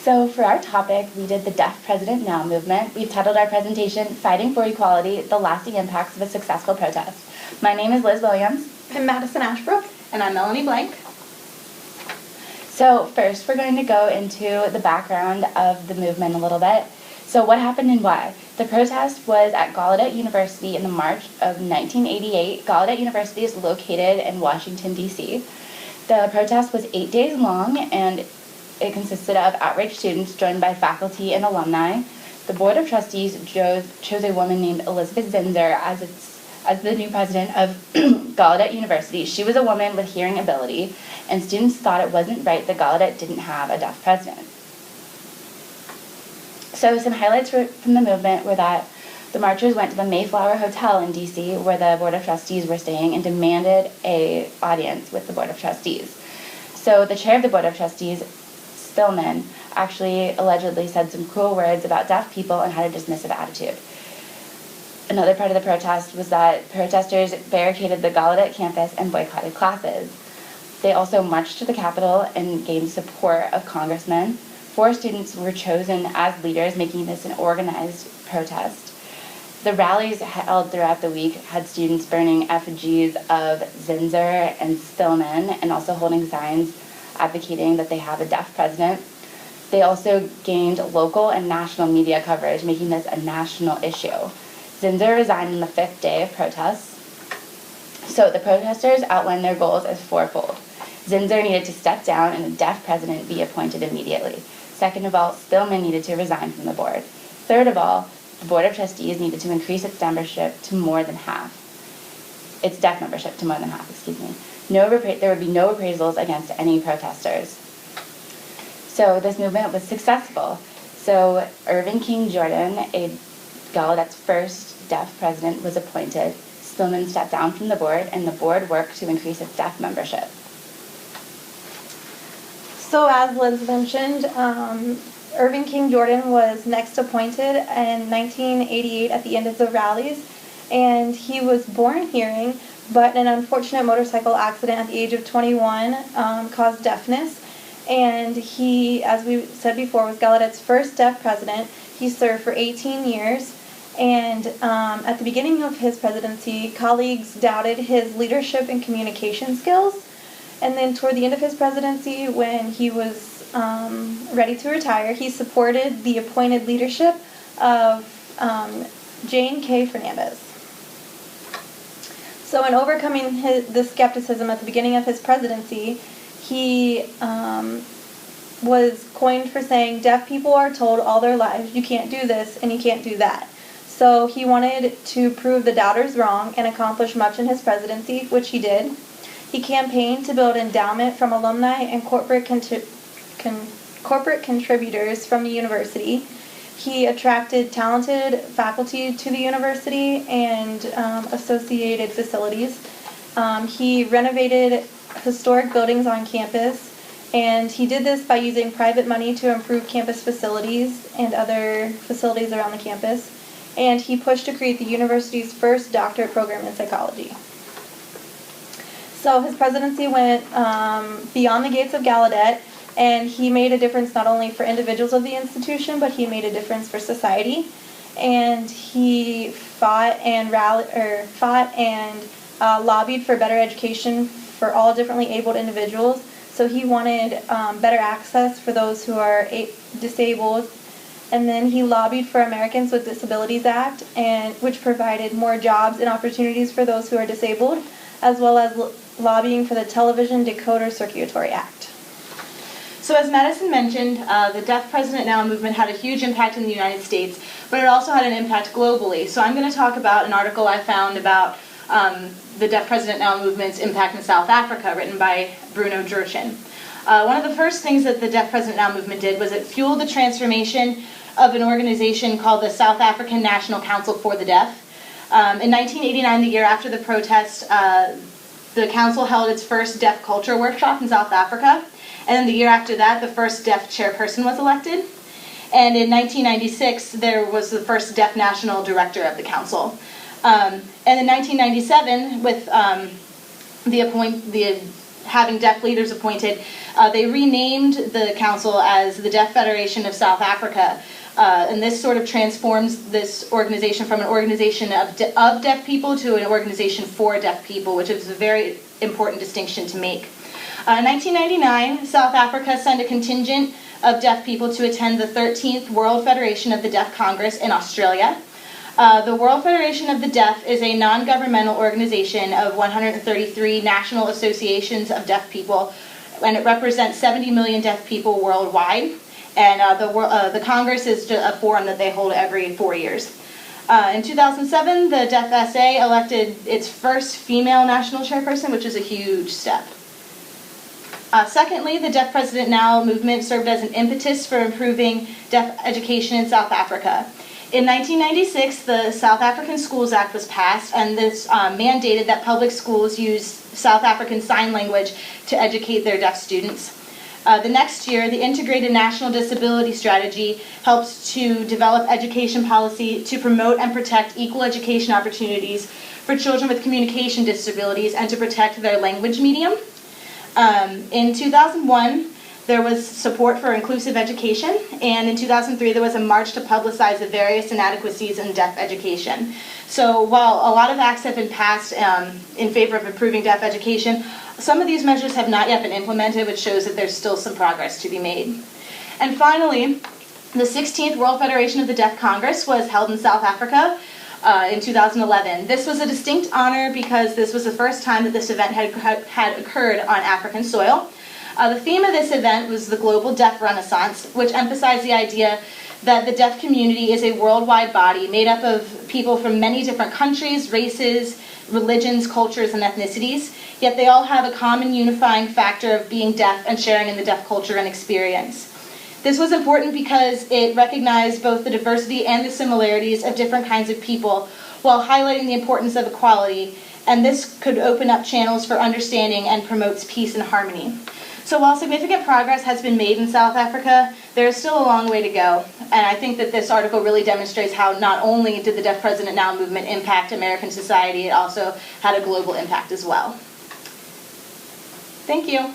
So for our topic, we did the Deaf President Now movement. We've titled our presentation, Fighting for Equality, the Lasting Impacts of a Successful Protest. My name is Liz Williams. I'm Madison Ashbrook. And I'm Melanie Blank. So first, we're going to go into the background of the movement a little bit. So what happened and why? The protest was at Gallaudet University in the March of 1988. Gallaudet University is located in Washington, D.C. The protest was 8 days long, and it consisted of outraged students joined by faculty and alumni. The Board of Trustees chose a woman named Elizabeth Zinser as the new president of Gallaudet University. She was a woman with hearing ability, and students thought it wasn't right that Gallaudet didn't have a deaf president. So some highlights from the movement were that the marchers went to the Mayflower Hotel in D.C., where the Board of Trustees were staying, and demanded an audience with the Board of Trustees. So the chair of the Board of Trustees, Stillman, actually allegedly said some cruel words about deaf people and had a dismissive attitude. Another part of the protest was that protesters barricaded the Gallaudet campus and boycotted classes. They also marched to the Capitol and gained support of congressmen. 4 students were chosen as leaders, making this an organized protest. The rallies held throughout the week had students burning effigies of Zinser and Stillman, and also holding signs advocating that they have a deaf president. They also gained local and national media coverage, making this a national issue. Zinser resigned on the 5th day of protests. So the protesters outlined their goals as fourfold. Zinser needed to step down and a deaf president be appointed immediately. Second of all, Stillman needed to resign from the board. Third of all, the Board of Trustees needed to increase its membership to more than half. Its deaf membership to more than half, excuse me. There would be no appraisals against any protesters. So this movement was successful. So Irving King Jordan, Gallaudet's first deaf president, was appointed. Stillman stepped down from the board, and the board worked to increase its deaf membership. So as Liz mentioned, Irving King Jordan was next appointed in 1988 at the end of the rallies, and he was born hearing, but an unfortunate motorcycle accident at the age of 21 caused deafness, and he, as we said before, was Gallaudet's first deaf president. He served for 18 years, and at the beginning of his presidency, colleagues doubted his leadership and communication skills. And then toward the end of his presidency, when he was ready to retire, he supported the appointed leadership of Jane K. Fernandez. So in overcoming the skepticism at the beginning of his presidency, he was coined for saying, deaf people are told all their lives, you can't do this and you can't do that. So he wanted to prove the doubters wrong and accomplish much in his presidency, which he did. He campaigned to build endowment from alumni and corporate contributors from the university. He attracted talented faculty to the university and associated facilities. He renovated historic buildings on campus, and he did this by using private money to improve campus facilities and other facilities around the campus. And he pushed to create the university's first doctorate program in psychology. So his presidency went beyond the gates of Gallaudet, and he made a difference not only for individuals of the institution, but he made a difference for society. And he fought and lobbied for better education for all differently abled individuals. So he wanted better access for those who are disabled. And then he lobbied for Americans with Disabilities Act, which provided more jobs and opportunities for those who are disabled, as well as lobbying for the Television Decoder Circulatory Act. So as Madison mentioned, the Deaf President Now movement had a huge impact in the United States, but it also had an impact globally. So I'm going to talk about an article I found about the Deaf President Now movement's impact in South Africa, written by Bruno Jurchen. One of the first things that the Deaf President Now movement did was it fueled the transformation of an organization called the South African National Council for the Deaf. In 1989, the year after the protest, the council held its first deaf culture workshop in South Africa, and then the year after that, the first deaf chairperson was elected. And in 1996, there was the first deaf national director of the council. And in 1997, with the having deaf leaders appointed, they renamed the council as the Deaf Federation of South Africa. And this sort of transforms this organization from an organization of deaf people to an organization for deaf people, which is a very important distinction to make. In 1999, South Africa sent a contingent of deaf people to attend the 13th World Federation of the Deaf Congress in Australia. The World Federation of the Deaf is a non-governmental organization of 133 national associations of deaf people, and it represents 70 million deaf people worldwide. And the Congress is a forum that they hold every 4 years. In 2007, the Deaf SA elected its first female national chairperson, which is a huge step. Secondly, the Deaf President Now movement served as an impetus for improving deaf education in South Africa. In 1996, the South African Schools Act was passed, and this mandated that public schools use South African Sign Language to educate their deaf students. The next year, the Integrated National Disability Strategy helped to develop education policy to promote and protect equal education opportunities for children with communication disabilities and to protect their language medium. In 2001, there was support for inclusive education, and in 2003 there was a march to publicize the various inadequacies in deaf education. So while a lot of acts have been passed in favor of improving deaf education, some of these measures have not yet been implemented, which shows that there's still some progress to be made. And finally, the 16th World Federation of the Deaf Congress was held in South Africa in 2011. This was a distinct honor because this was the first time that this event had occurred on African soil. The theme of this event was the Global Deaf Renaissance, which emphasized the idea that the deaf community is a worldwide body made up of people from many different countries, races, religions, cultures, and ethnicities, yet they all have a common unifying factor of being deaf and sharing in the deaf culture and experience. This was important because it recognized both the diversity and the similarities of different kinds of people while highlighting the importance of equality, and this could open up channels for understanding and promotes peace and harmony. So while significant progress has been made in South Africa, there is still a long way to go, and I think that this article really demonstrates how not only did the Deaf President Now movement impact American society, it also had a global impact as well. Thank you.